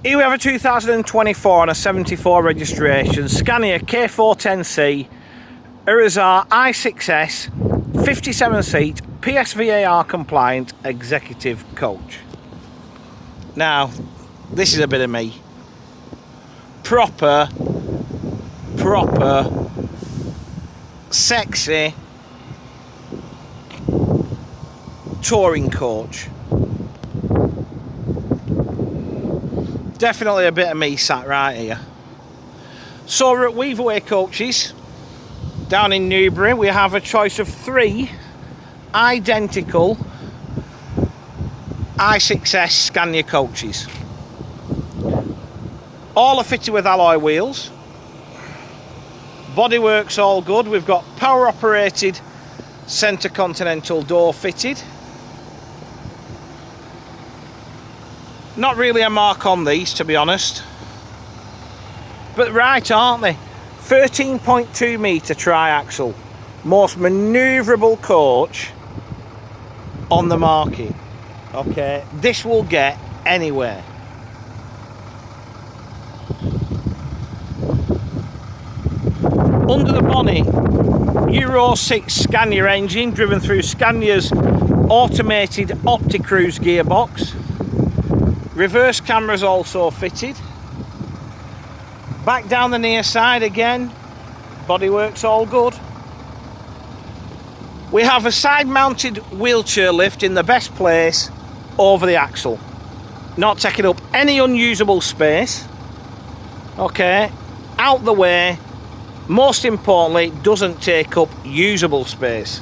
Here we have a 2024 and a 74 registration Scania K410C Irizar i6s 57 seat PSVAR compliant executive coach. Now this is a bit of me. Proper sexy touring coach. Definitely a bit of me sat right here. So we're at Weaverway Coaches down in Newbury. We have a choice of 3 identical i6s Scania coaches. All are fitted with alloy wheels. Bodywork's all good. We've got power operated centre continental door fitted. Not really a mark on these, to be honest, but right, aren't they? 13.2 metre triaxle, most manoeuvrable coach on the market. Okay, this will get anywhere. Under the bonnet, Euro 6 Scania engine driven through Scania's automated OptiCruise gearbox. Reverse cameras also fitted. Back down the near side again, bodywork's all good. We have a side mounted wheelchair lift in the best place over the axle, not taking up any unusable space. Okay, out the way. Most importantly, it doesn't take up usable space.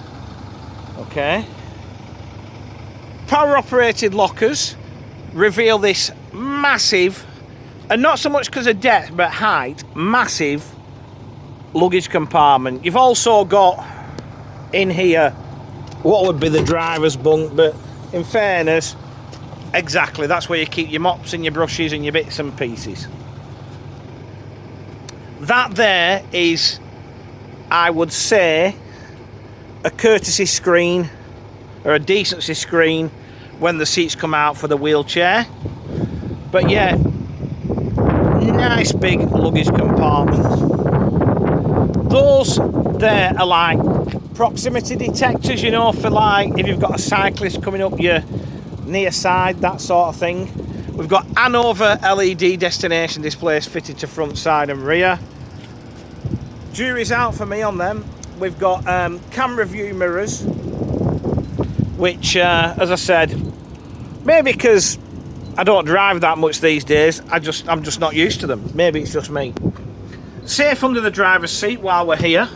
Okay, power operated lockers reveal this massive, and not so much because of depth but height, massive luggage compartment. You've also got in here what would be the driver's bunk, but in fairness, exactly, that's where you keep your mops and your brushes and your bits and pieces. That there is, I would say, a courtesy screen or a decency screen when the seats come out for the wheelchair. But yeah, nice big luggage compartments. Those there are like proximity detectors, you know, for like if you've got a cyclist coming up your near side, that sort of thing. We've got Hanover LED destination displays fitted to front, side and rear. Jury's out for me on them. We've got camera view mirrors, which as I said, maybe because I don't drive that much these days, I'm just not used to them. Maybe it's just me. Safe under the driver's seat while we're here.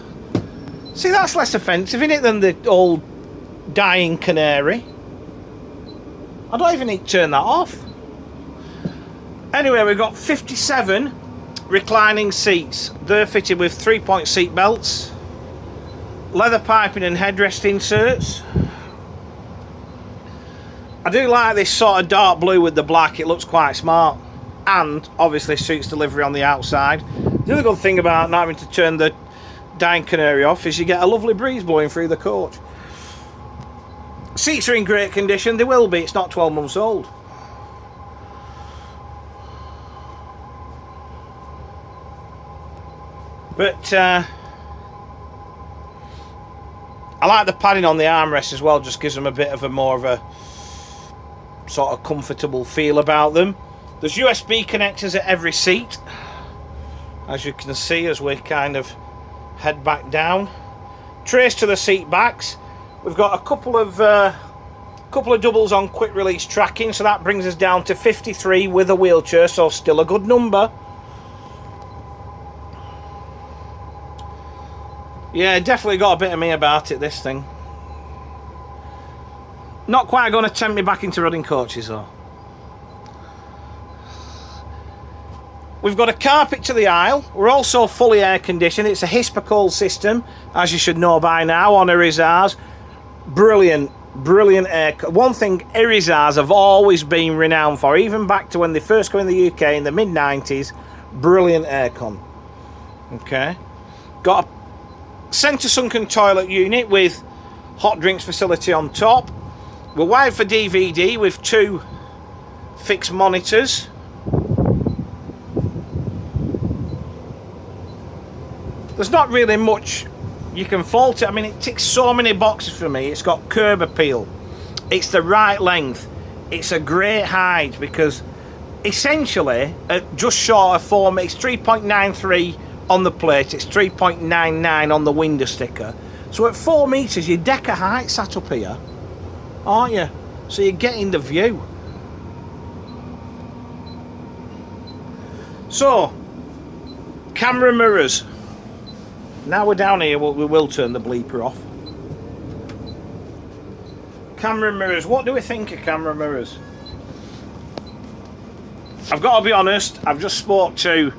See, that's less offensive, isn't it, than the old dying canary? I don't even need to turn that off. Anyway, we've got 57 reclining seats. They're fitted with 3-point seat belts, leather piping and headrest inserts. I do like this sort of dark blue with the black. It looks quite smart and obviously suits delivery on the outside. The other good thing about not having to turn the dying canary off is you get a lovely breeze blowing through the coach. Seats are in great condition. They will be. It's not 12 months old. But I like the padding on the armrests as well. Just gives them a bit of a more of a sort of comfortable feel about them. There's USB connectors at every seat, as you can see as we kind of head back down. Trace to the seat backs. We've got a couple of doubles on quick release tracking, so that brings us down to 53 with a wheelchair, so still a good number. Yeah, definitely got a bit of me about it, this thing. Not quite going to tempt me back into running coaches though. We've got a carpet to the aisle. We're also fully air conditioned. It's a Hispa system, as you should know by now, on Irizars. Brilliant air. One thing Irizars have always been renowned for, even back to when they first came in the UK in the mid-90s, brilliant aircon. Okay. Got a centre sunken toilet unit with hot drinks facility on top. We're wired for DVD with 2 fixed monitors. there's not really much you can fault it. I mean, it ticks so many boxes for me. It's got curb appeal, it's the right length, it's a great height, because essentially at just short of 4 meters, it's 3.93 on the plate, it's 3.99 on the window sticker. So at 4 meters, you're decker height sat up here, aren't you? So you're getting the view. So, camera mirrors. Now we're down here, we will turn the bleeper off. Camera mirrors. What do we think of camera mirrors? I've got to be honest, I've just spoke to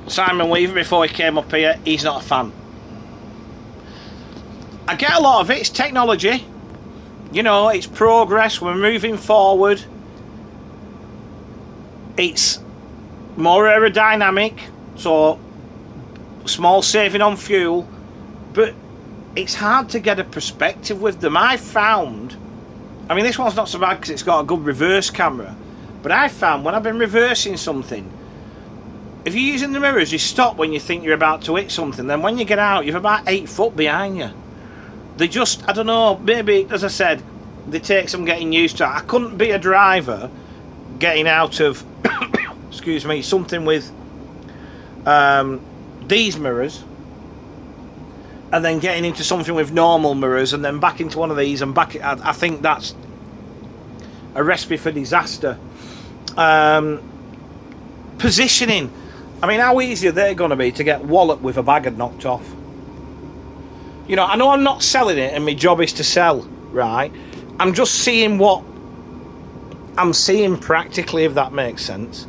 Simon Weaver before he came up here. He's not a fan. I get a lot of it. It's technology. You know, it's progress. We're moving forward. It's more aerodynamic, so small saving on fuel, but it's hard to get a perspective with them. I found, I mean, this one's not so bad because it's got a good reverse camera, but I found when I've been reversing something, if you're using the mirrors, you stop when you think you're about to hit something, then when you get out, you're about 8 foot behind you. They just, I don't know, maybe, as I said, they take some getting used to. I couldn't be a driver getting out of excuse me, something with these mirrors and then getting into something with normal mirrors and then back into one of these and back. I think that's a recipe for disaster. Positioning, I mean, how easy are they going to be to get walloped with a bag knocked off? You know, I know I'm not selling it and my job is to sell, right? I'm just seeing what I'm seeing practically, if that makes sense.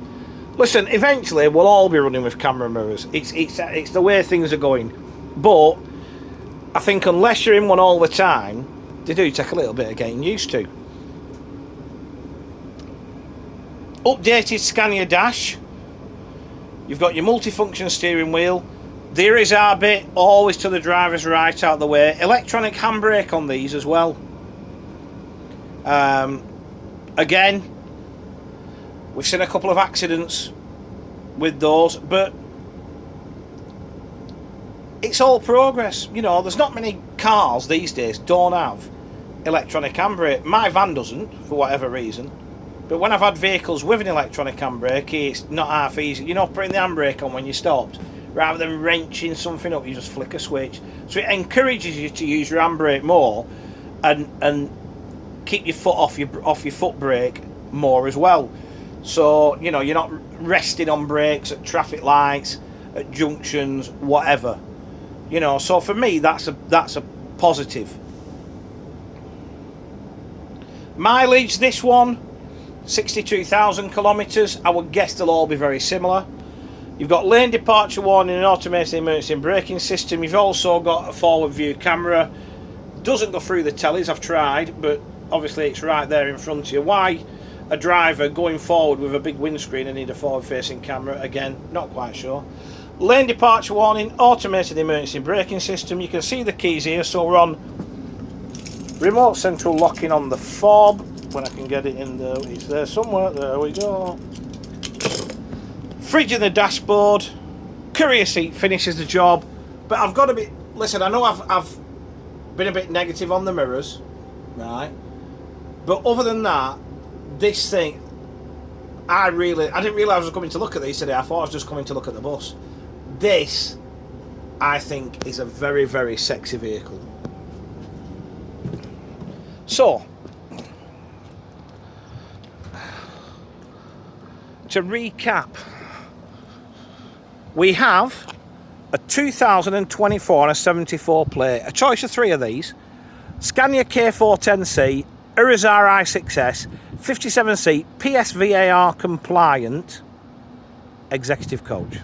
Listen, eventually we'll all be running with camera mirrors. It's the way things are going. But I think unless you're in one all the time, they do take a little bit of getting used to. Updated Scania dash. You've got your multifunction steering wheel. The Irizar bit, always to the driver's right out of the way. Electronic handbrake on these as well. Again, we've seen a couple of accidents with those, but it's all progress. You know, there's not many cars these days don't have electronic handbrake. My van doesn't, for whatever reason. But when I've had vehicles with an electronic handbrake, it's not half easy. You know, putting the handbrake on when you stopped, rather than wrenching something up, you just flick a switch. So it encourages you to use your handbrake more and keep your foot off your foot brake more as well. So, you know, you're not resting on brakes at traffic lights, at junctions, whatever. You know, so for me, that's a positive. Mileage, this one, 62,000 kilometres. I would guess they'll all be very similar. You've got lane departure warning and automated emergency braking system. You've also got a forward view camera. Doesn't go through the tellies, I've tried, but obviously it's right there in front of you. Why a driver going forward with a big windscreen and need a forward facing camera? Again, not quite sure. Lane departure warning, automated emergency braking system. You can see the keys here, so we're on remote central locking on the fob. When I can get it in there, it's there somewhere. There we go. Fridge in the dashboard. Courier seat finishes the job. But I've got to be, listen, I know I've been a bit negative on the mirrors, right? But other than that, this thing, I didn't realise I was coming to look at these today. I thought I was just coming to look at the bus. This, I think, is a very, very sexy vehicle. So, to recap, we have a 2024 and a 74 plate, a choice of 3 of these: Scania K410C, Irizar i6s, 57 seat, PSVAR compliant executive coach.